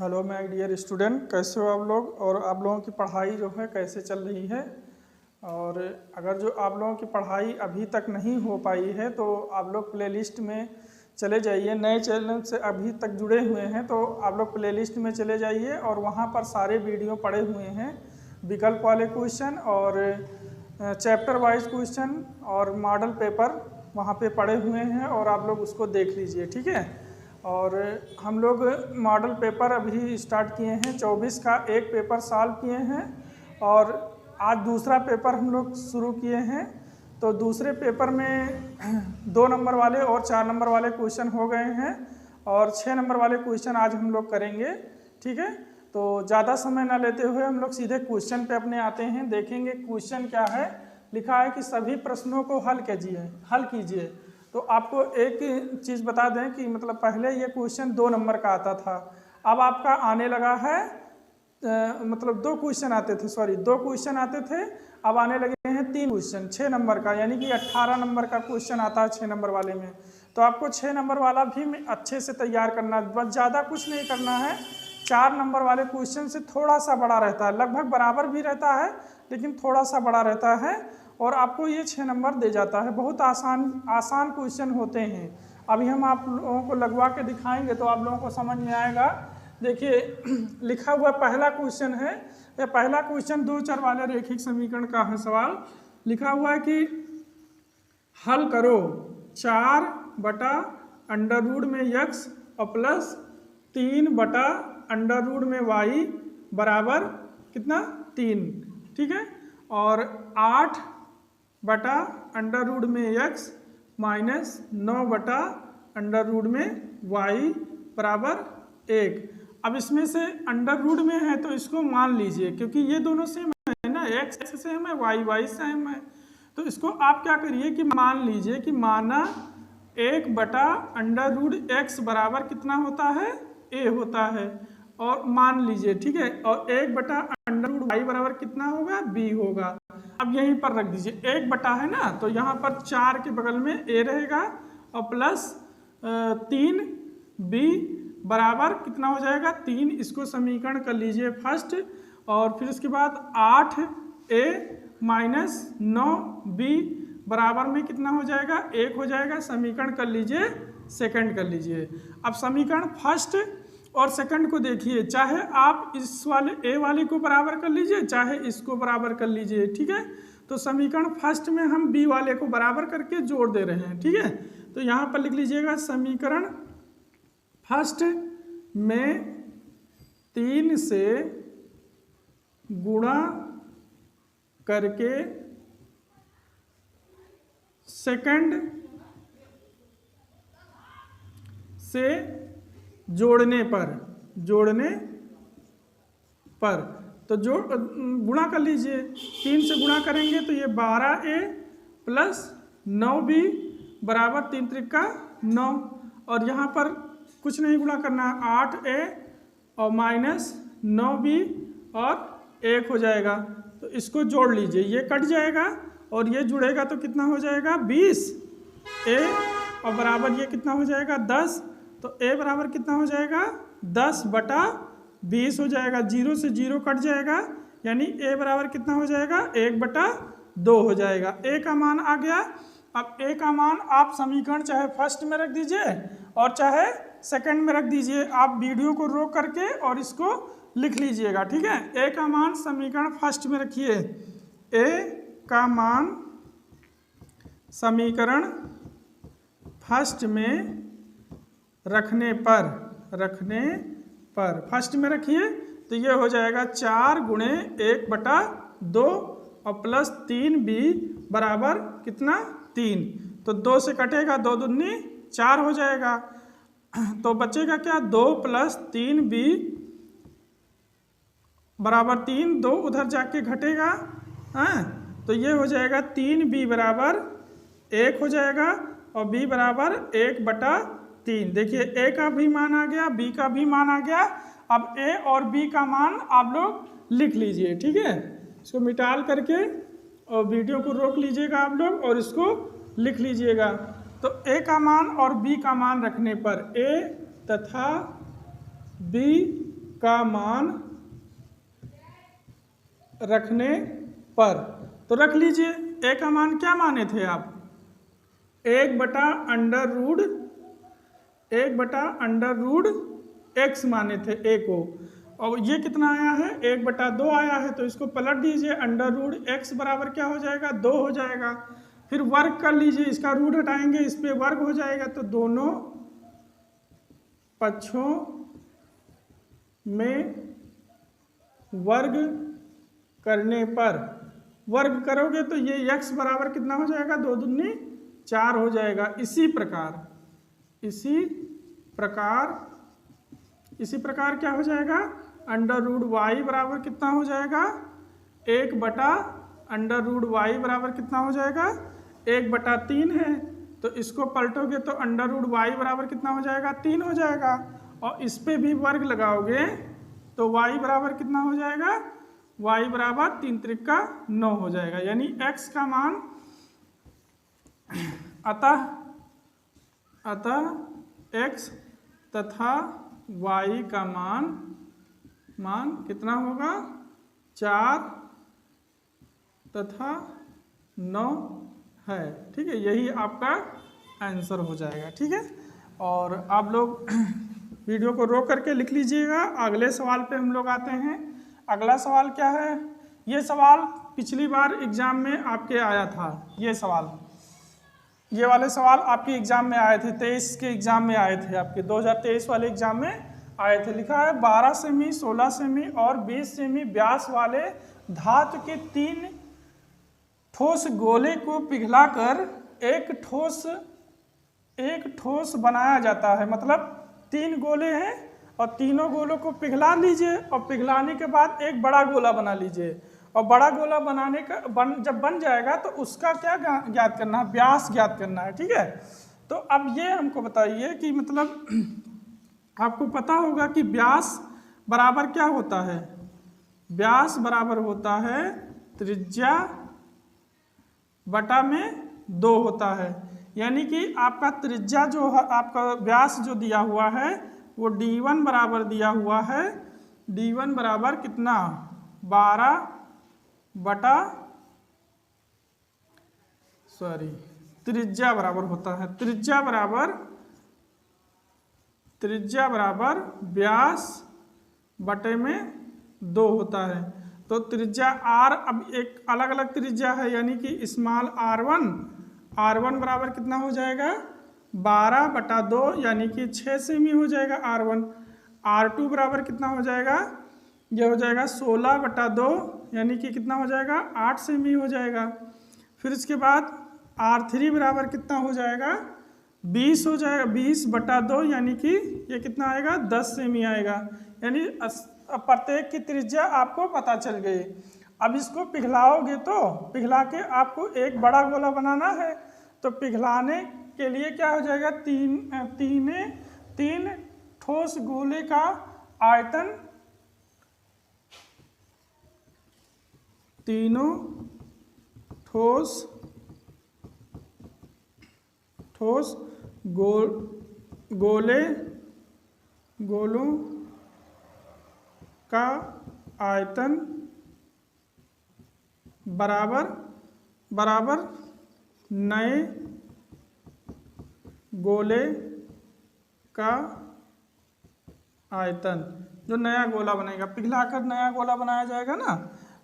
Hello my dear student, कैसे हो आप लोग। और आप लोगों की पढ़ाई जो है कैसे चल रही है। और अगर जो आप लोगों की पढ़ाई अभी तक नहीं हो पाई है तो आप लोग प्लेलिस्ट में चले जाइए। नए चैनल से अभी तक जुड़े हुए हैं तो आप लोग प्लेलिस्ट में चले जाइए और वहाँ पर सारे वीडियो पड़े हुए हैं। विकल्प वाले क्वेश्चन और चैप्टर वाइज क्वेश्चन और मॉडल पेपर वहाँ पे पड़े हुए हैं और आप लोग उसको देख लीजिए, ठीक है। और हम लोग मॉडल पेपर अभी स्टार्ट किए हैं, 24 का एक पेपर सॉल्व किए हैं और आज दूसरा पेपर हम लोग शुरू किए हैं। तो दूसरे पेपर में 2 नंबर वाले और 4 नंबर वाले क्वेश्चन हो गए हैं और 6 नंबर वाले क्वेश्चन आज हम लोग करेंगे, ठीक है। तो ज़्यादा समय ना लेते हुए हम लोग सीधे क्वेश्चन पे अपने आते हैं। देखेंगे क्वेश्चन क्या है। लिखा है कि सभी प्रश्नों को हल कीजिए। तो आपको एक चीज़ बता दें कि मतलब पहले ये क्वेश्चन 2 नंबर का आता था, अब आपका आने लगा है मतलब 2 क्वेश्चन आते थे, 2 क्वेश्चन आते थे, अब आने लगे हैं 3 क्वेश्चन 6 नंबर का, यानी कि 18 नंबर का क्वेश्चन आता है 6 नंबर वाले में। तो आपको 6 नंबर वाला भी अच्छे से तैयार करना है, बस ज़्यादा कुछ नहीं करना है। 4 नंबर वाले क्वेश्चन से थोड़ा सा बड़ा रहता है, लगभग बराबर भी रहता है लेकिन थोड़ा सा बड़ा रहता है और आपको ये 6 नंबर दे जाता है। बहुत आसान क्वेश्चन होते हैं। अभी हम आप लोगों को लगवा के दिखाएंगे तो आप लोगों को समझ में आएगा। देखिए लिखा हुआ पहला क्वेश्चन है, यह पहला क्वेश्चन 2 चर वाले रैखिक समीकरण का है। सवाल लिखा हुआ है कि हल करो 4/अंडर रूट में x और प्लस 3/अंडर रूट में y बराबर कितना 3, ठीक है। और 8/अंडर रूट में x माइनस 9/अंडर रूट में y बराबर 1। अब इसमें से अंडर रूट में है तो इसको मान लीजिए, क्योंकि ये दोनों सेम है ना, x सेम है y सेम है। तो इसको आप क्या करिए कि मान लीजिए कि माना 1/अंडर रूट x बराबर कितना होता है a होता है, और मान लीजिए, ठीक है। और 1/अंडर रूट y बराबर कितना होगा b होगा। अब यहीं पर रख दीजिए, 1 है ना, तो यहाँ पर 4 के बगल में a रहेगा और प्लस 3b बराबर कितना हो जाएगा 3। इसको समीकरण कर लीजिए फर्स्ट, और फिर उसके बाद 8a माइनस 9b बराबर में कितना हो जाएगा 1 हो जाएगा। समीकरण कर लीजिए, सेकंड कर लीजिए। अब समीकरण फर्स्ट और सेकंड को देखिए, चाहे आप इस वाले ए वाले को बराबर कर लीजिए चाहे इसको बराबर कर लीजिए, ठीक है। तो समीकरण फर्स्ट में हम बी वाले को बराबर करके जोड़ दे रहे हैं, ठीक है। तो यहाँ पर लिख लीजिएगा समीकरण फर्स्ट में 3 से गुणा करके सेकंड से जोड़ने पर तो गुणा कर लीजिए। 3 से गुणा करेंगे तो ये 12a प्लस 9b बराबर 3 त्रिका 9, और यहाँ पर कुछ नहीं गुणा करना है, 8a और माइनस 9b और 1 हो जाएगा। तो इसको जोड़ लीजिए, ये कट जाएगा और ये जुड़ेगा तो कितना हो जाएगा 20a और बराबर ये कितना हो जाएगा 10। तो a बराबर कितना हो जाएगा 10/20 हो जाएगा, 0 से 0 कट जाएगा, यानी a बराबर कितना हो जाएगा 1/2 हो जाएगा। a का मान आ गया। अब a का मान आप समीकरण चाहे फर्स्ट में रख दीजिए और चाहे सेकंड में रख दीजिए। आप वीडियो को रोक करके और इसको लिख लीजिएगा, ठीक है। a का मान समीकरण फर्स्ट में रखिए, a का मान समीकरण फर्स्ट में रखने पर फर्स्ट में रखिए तो ये हो जाएगा 4 गुणे 1/2 और प्लस 3b बराबर कितना 3। तो 2 से कटेगा, 2 दूनी 4 हो जाएगा। तो बचेगा क्या 2 प्लस 3b बराबर 3, 2 उधर जाके घटेगा, तो ये हो जाएगा 3b बराबर 1 हो जाएगा और b बराबर 1/3। देखिए a का भी मान आ गया, b का भी मान आ गया। अब a और b का मान आप लोग लिख लीजिए, ठीक है। इसको मिटाल करके और वीडियो को रोक लीजिएगा आप लोग और इसको लिख लीजिएगा। तो a का मान और b का मान रखने पर a तथा b का मान रखने पर, तो रख लीजिए ए का मान क्या माने थे आप, 1/√x माने थे ए को, और ये कितना आया है 1/2 आया है, तो इसको पलट दीजिए, √x बराबर क्या हो जाएगा 2 हो जाएगा। फिर वर्ग कर लीजिए, इसका रूट हटाएंगे, इस पे वर्ग हो जाएगा, तो दोनों पक्षों में वर्ग करने पर, वर्ग करोगे तो ये x बराबर कितना हो जाएगा 2 दूनी 4 हो जाएगा। इसी प्रकार क्या हो जाएगा, √y बराबर कितना हो जाएगा 1/√y बराबर कितना हो जाएगा 1/3 है, तो इसको पलटोगे तो √y बराबर कितना हो जाएगा 3 हो जाएगा, और इस पे भी वर्ग लगाओगे तो y बराबर कितना हो जाएगा, y बराबर 3 त्रिक 9 हो जाएगा। यानी x का मान अतः x तथा y का मान कितना होगा 4 तथा 9 है। ठीक है, यही आपका आंसर हो जाएगा। ठीक है, और आप लोग वीडियो को रोक करके लिख लीजिएगा। अगले सवाल पे हम लोग आते हैं। अगला सवाल क्या है, ये सवाल पिछली बार एग्जाम में आपके आया था, ये वाले सवाल आपके एग्जाम में आए थे, 23 के एग्जाम में आए थे, आपके 2023 वाले एग्जाम में आए थे। लिखा है 12 सेमी, 16 सेमी और 20 सेमी व्यास वाले धातु के 3 ठोस गोले को पिघलाकर एक ठोस बनाया जाता है। मतलब 3 गोले हैं और तीनों गोलों को पिघला लीजिए, और पिघलाने के बाद एक बड़ा गोला बना लीजिए, और बड़ा गोला बनाने का जब बन जाएगा तो उसका क्या ज्ञात करना है, व्यास ज्ञात करना है। ठीक है, तो अब ये हमको बताइए कि मतलब आपको पता होगा कि व्यास बराबर क्या होता है, व्यास बराबर होता है त्रिज्या बटा में 2 होता है। यानी कि आपका त्रिज्या जो है, आपका व्यास जो दिया हुआ है वो d1 बराबर दिया हुआ है, d1 बराबर कितना 12 बटा त्रिज्या बराबर होता है, त्रिज्या बराबर व्यास बटे में 2 होता है। तो त्रिज्या r अब एक अलग अलग त्रिज्या है, यानी कि स्मॉल r1 बराबर कितना हो जाएगा 12/2, यानी कि 6 सेमी हो जाएगा r1। r2 बराबर कितना हो जाएगा, यह हो जाएगा 16/2, यानी कि कितना हो जाएगा 8 सेमी हो जाएगा। फिर इसके बाद r3 बराबर कितना हो जाएगा 20 हो जाएगा, 20/2, यानी कि ये कितना आएगा 10 सेमी आएगा। यानी प्रत्येक की त्रिज्या आपको पता चल गई। अब इसको पिघलाओगे तो पिघला के आपको एक बड़ा गोला बनाना है, तो पिघलाने के लिए क्या हो जाएगा, तीन ठोस गोले का आयतन, तीनों ठोस गोलों का आयतन बराबर नए गोले का आयतन, जो नया गोला बनेगा, पिघलाकर नया गोला बनाया जाएगा ना,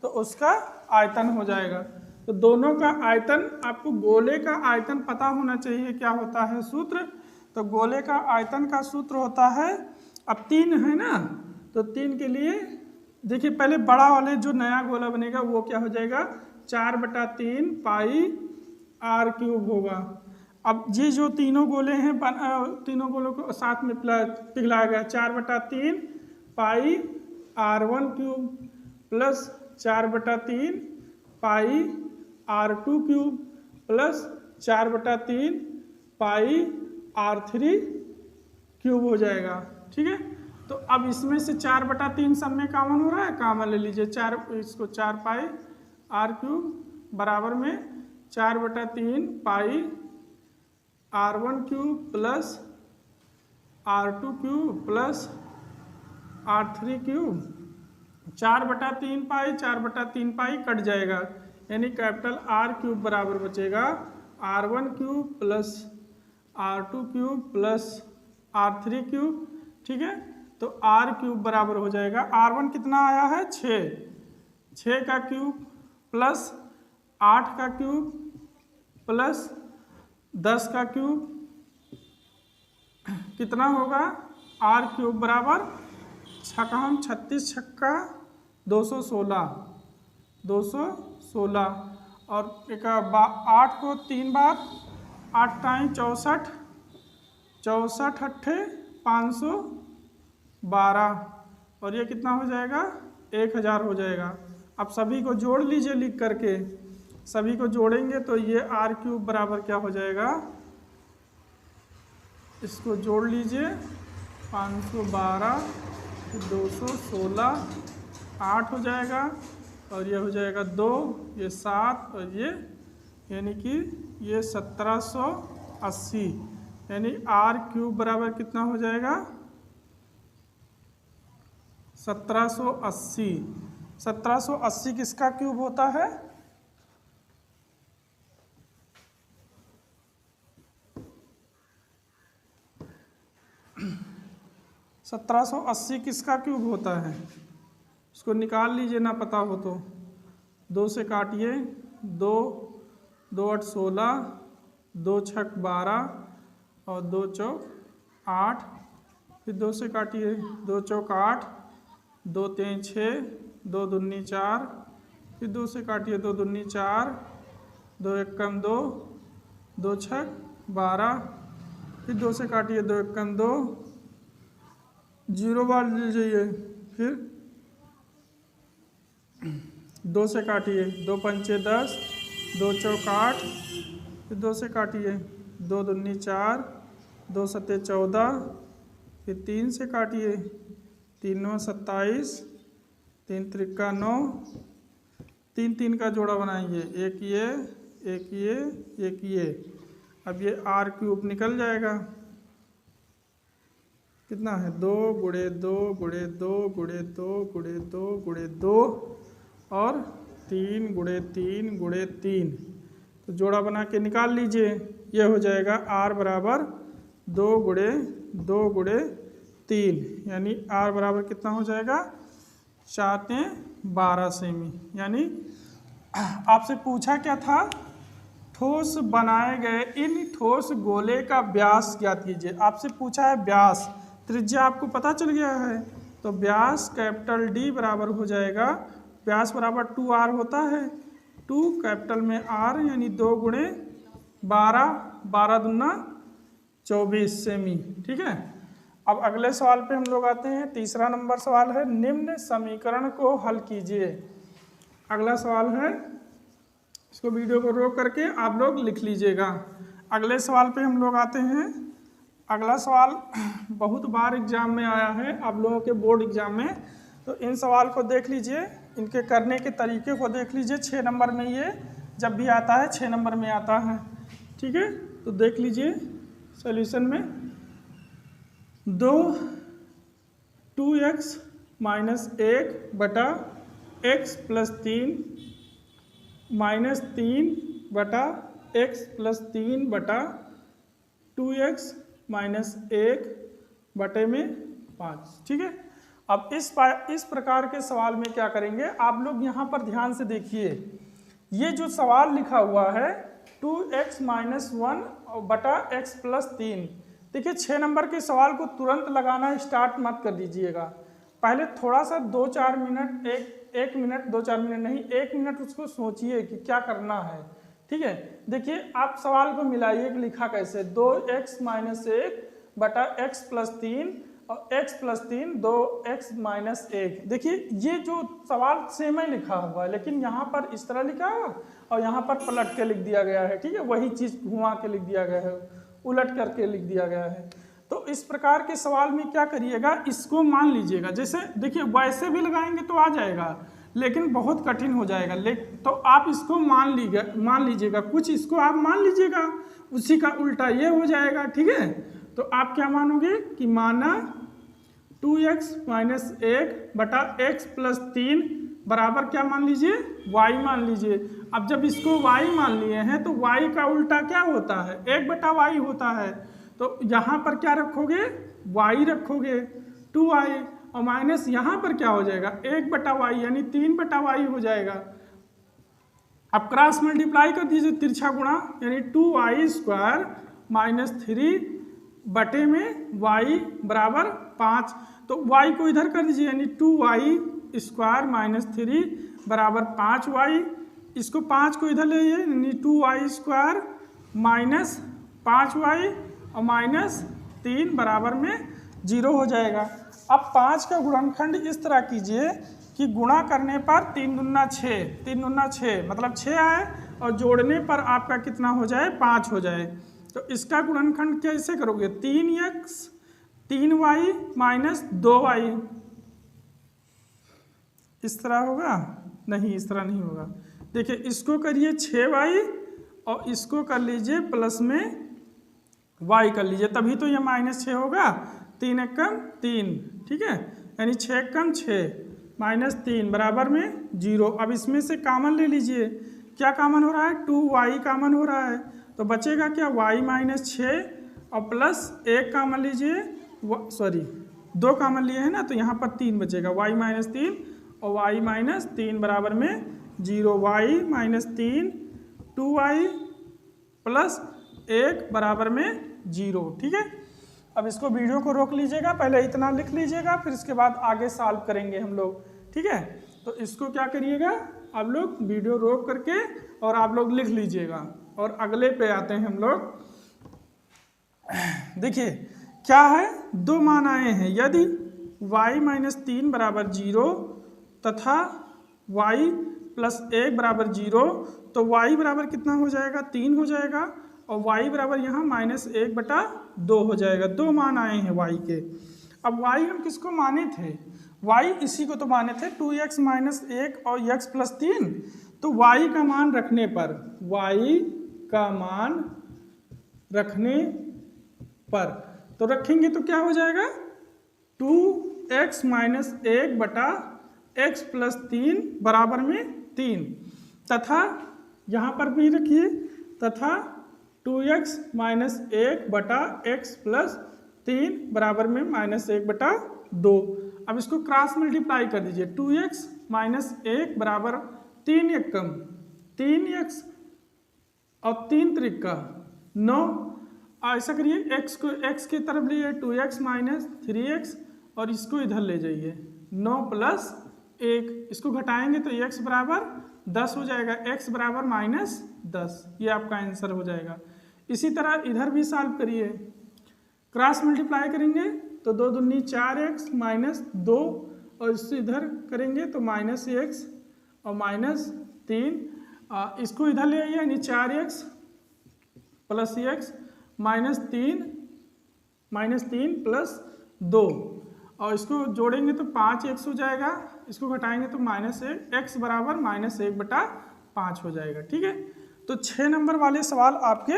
तो उसका आयतन हो जाएगा। तो दोनों का आयतन, आपको गोले का आयतन पता होना चाहिए क्या होता है सूत्र। तो गोले का आयतन का सूत्र होता है, अब 3 है ना, तो 3 के लिए देखिए पहले बड़ा वाले जो नया गोला बनेगा वो क्या हो जाएगा 4/3 पाई r³ होगा। अब ये जो तीनों गोले हैं, तीनों गोलों को साथ में पिघलाया गया, 4/3 पाई r1³ प्लस 4/3 पाई r2³ प्लस 4/3 पाई r3³ हो जाएगा। ठीक है, तो अब इसमें से 4/3 सब में कॉमन हो रहा है, कॉमन ले लीजिए, 4 इसको 4 पाई r³ बराबर में 4/3 पाई r1³ plus r2³ plus r3 cube 4/3 पाई 4/3 पाई कट जाएगा, यानी कैपिटल R क्यूब बराबर बचेगा R1 cube plus R2 cube plus R3 cube. ठीक है, तो R क्यूब बराबर हो जाएगा, R1 कितना आया है 6 का क्यूब प्लस 8 का क्यूब प्लस 10 का क्यूब कितना होगा R क्यूब बराबर 36 छक्का 216 और एक 8 को 3 बार 8 टाइम 64 अट्ठे 512 और ये कितना हो जाएगा 1000 हो जाएगा। अब सभी को जोड़ लीजिए लिख करके, सभी को जोड़ेंगे तो ये R क्यूब बराबर क्या हो जाएगा, इसको जोड़ लीजिए 512 216 8 हो जाएगा और ये हो जाएगा 2, ये 7 और ये यानी कि ये 1780, यानी R क्यूब बराबर कितना हो जाएगा 1780। 1780 किसका क्यूब होता है, सत्रह सौ अस्सी किसका क्यूब होता है, इसको निकाल लीजिए ना पता हो तो। 2 से काटिए, 2 2 8 16, 2 छक 12 और 2 चौक 8, फिर 2 से काटिए, 2 चौक 8, 2 3 6, 2 दूनी 4, फिर 2 से काटिए, 2 दूनी 4, 2 एक कम 2, 2 छक 12, फिर 2 से काटिए, 2 एक कम 2, 0 बार लीजिए, फिर 2 से काटिए, 2 पंचे 10, 2 चौक 8, फिर 2 से काटिए, 2 दूनी 4, 2 सत्ते 14, फिर 3 से काटिए, 3 9 27, 3 त्रिका 9, 3 3 का जोड़ा बनाएंगे, एक ये एक ये एक ये। अब ये R क्यूब निकल जाएगा, कितना है 2 गुणे 2 गुणे 2 गुणे 2 गुणे 2 गुणे 2 और 3 गुणे 3 गुणे 3, तो जोड़ा बना के निकाल लीजिए। ये हो जाएगा R बराबर 2 गुणे 2 गुणे 3, यानी R बराबर कितना हो जाएगा 4 12 सेमी। यानी आपसे पूछा क्या था, ठोस बनाए गए इन ठोस गोले का व्यास ज्ञात कीजिए। आपसे पूछा है व्यास, त्रिज्या आपको पता चल गया है, तो व्यास कैपिटल D बराबर हो जाएगा, व्यास बराबर 2R होता है, 2 कैपिटल में R यानी 2 गुणे 12, 12 दूना 24 सेमी। ठीक है, अब अगले सवाल पे हम लोग आते हैं। तीसरा नंबर सवाल है, निम्न समीकरण को हल कीजिए। अगला सवाल है, इसको वीडियो को रोक करके आप लोग लिख लीजिएगा। अगले सवाल पे हम लोग आते हैं। अगला सवाल बहुत बार एग्जाम में आया है, आप लोगों के बोर्ड एग्जाम में, तो इन सवाल को देख लीजिए, इनके करने के तरीके को देख लीजिए। 6 नंबर में ये जब भी आता है 6 नंबर में आता है। ठीक है, तो देख लीजिए सॉल्यूशन में 2x माइनस 1 बटा x प्लस 3 माइनस 3 बटा x प्लस 3 बटा 2x माइनस 1 बटे में 5। ठीक है, अब इस प्रकार के सवाल में क्या करेंगे, आप लोग यहाँ पर ध्यान से देखिए। ये जो सवाल लिखा हुआ है 2x माइनस 1 बटा x प्लस 3, देखिए 6 नंबर के सवाल को तुरंत लगाना स्टार्ट मत कर दीजिएगा। पहले थोड़ा सा 2-4 मिनट, एक मिनट 2-4 मिनट नहीं, 1 मिनट उसको सोचिए कि क्या करना है। ठीक है, देखिए आप सवाल को मिलाइए कि लिखा कैसे, 2x माइनस 1 बटा x प्लस 3 और x प्लस 3 2x माइनस 1। देखिए ये जो सवाल सेम ही लिखा हुआ है, लेकिन यहाँ पर इस तरह लिखा है और यहाँ पर पलट के लिख दिया गया है। ठीक है, वही चीज़ घुमा के लिख दिया गया है, उलट करके लिख दिया गया है। तो इस प्रकार के सवाल में क्या करिएगा, इसको मान लीजिएगा। जैसे देखिए वैसे भी लगाएंगे तो आ जाएगा, लेकिन बहुत कठिन हो जाएगा। तो आप इसको मान लीजिएगा, कुछ इसको आप मान लीजिएगा, उसी का उल्टा ये हो जाएगा। ठीक है, तो आप क्या मानोगे कि माना 2x माइनस 1/x+3 बराबर क्या मान लीजिए, y मान लीजिए। अब जब इसको y मान लिए हैं तो y का उल्टा क्या होता है, 1/y होता है। तो यहाँ पर क्या रखोगे, y रखोगे 2y, और माइनस यहाँ पर क्या हो जाएगा 1/y यानी 3/y हो जाएगा। अब क्रॉस मल्टीप्लाई कर दीजिए, तिरछा गुणा, यानी 2y² माइनस 3 बटे में y बराबर 5। तो y को इधर कर दीजिए, यानी 2y² माइनस 3 बराबर 5y। इसको 5 को इधर ले जाइए, यानी 2y² माइनस 5y और माइनस 3 बराबर में 0 हो जाएगा। अब 5 का गुणनखंड इस तरह कीजिए कि गुणा करने पर 3 दूना 6, 3 दूना 6 मतलब 6 आए, और जोड़ने पर आपका कितना हो जाए, 5 हो जाए। तो इसका गुणनखंड कैसे करोगे, 3x 3y माइनस 2y, इस तरह होगा, नहीं इस तरह नहीं होगा। देखिए इसको करिए 6y और इसको कर लीजिए प्लस में y कर लीजिए, तभी तो ये -6 होगा। 3 एकम 3, ठीक है, यानी 6 एकम 6 माइनस 3 बराबर में 0। अब इसमें से कामन ले लीजिए, क्या कामन हो रहा है, 2y कामन हो रहा है, तो बचेगा क्या, y माइनस 6 और प्लस 1 कामन लीजिए, सॉरी 2 कामन लिए हैं ना, तो यहाँ पर 3 बचेगा, y माइनस 3 और y माइनस 3 बराबर में 0। y माइनस 3 2y प्लस 1 बराबर में 0, ठीक है। अब इसको वीडियो को रोक लीजिएगा, पहले इतना लिख लीजिएगा, फिर इसके बाद आगे सॉल्व करेंगे हम लोग, ठीक है। तो इसको क्या करिएगा, आप लोग वीडियो रोक करके और आप लोग लिख लीजिएगा, और अगले पे आते हैं हम लोग। देखिए क्या है, 2 मान आए हैं, यदि y माइनस 3 बराबर 0 तथा y प्लस 1 बराबर 0, तो y बराबर कितना हो जाएगा, 3 हो जाएगा, और y बराबर यहाँ -1/2 हो जाएगा। 2 मान आए हैं y के। अब y हम किसको माने थे, y इसी को तो माने थे 2x माइनस 1 और x प्लस 3। तो y का मान रखने पर, y का मान रखने पर तो रखेंगे तो क्या हो जाएगा, 2x माइनस 1/x प्लस 3 बराबर में 3, तथा यहाँ पर भी रखिए, तथा 2x माइनस 1/x प्लस 3 बराबर में -1/2। अब इसको क्रॉस मल्टीप्लाई कर दीजिए, 2x माइनस 1 बराबर 3 एकम 3x और 3 त्रिका 9। ऐसा करिए, x को x की तरफ लिए 2x माइनस 3x और इसको इधर ले जाइए 9 प्लस 1, इसको घटाएंगे तो x बराबर 10 हो जाएगा, x बराबर -10, ये आपका आंसर हो जाएगा। इसी तरह इधर भी सॉल्व करिए, क्रॉस मल्टीप्लाई करेंगे तो 2 दूनी 4x माइनस 2, और इससे इधर करेंगे तो -x और -3, इसको इधर ले आइए, यानी 4x प्लस x -3 प्लस 2, और इसको जोड़ेंगे तो 5x हो जाएगा, इसको घटाएंगे तो -1, x बराबर -1/5 हो जाएगा, ठीक है। तो 6 नंबर वाले सवाल आपके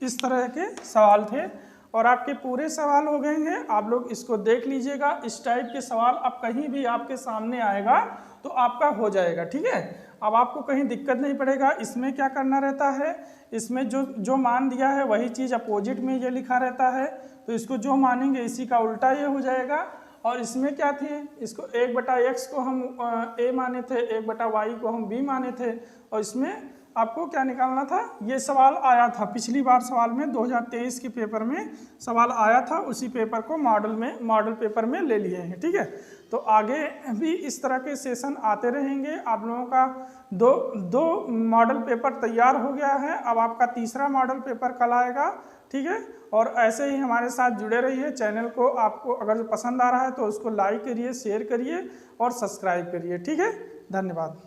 इस तरह के सवाल थे, और आपके पूरे सवाल हो गए हैं। आप लोग इसको देख लीजिएगा, इस टाइप के सवाल अब कहीं भी आपके सामने आएगा तो आपका हो जाएगा, ठीक है। अब आपको कहीं दिक्कत नहीं पड़ेगा। इसमें क्या करना रहता है, इसमें जो मान दिया है वही चीज़ अपोजिट में ये लिखा रहता है, तो इसको जो मानेंगे इसी का उल्टा ये हो जाएगा। और इसमें क्या थी, इसको 1/x को हम a माने थे, 1/y को हम b माने थे, और इसमें आपको क्या निकालना था, ये सवाल आया था पिछली बार सवाल में 2023 के पेपर में सवाल आया था, उसी पेपर को मॉडल पेपर में ले लिए हैं, ठीक है। तो आगे भी इस तरह के सेशन आते रहेंगे। आप लोगों का दो मॉडल पेपर तैयार हो गया है, अब आपका तीसरा मॉडल पेपर कल आएगा, ठीक है। और ऐसे ही हमारे साथ जुड़े रहिए। चैनल को आपको अगर पसंद आ रहा है तो उसको लाइक करिए, शेयर करिए और सब्सक्राइब करिए, ठीक है। धन्यवाद।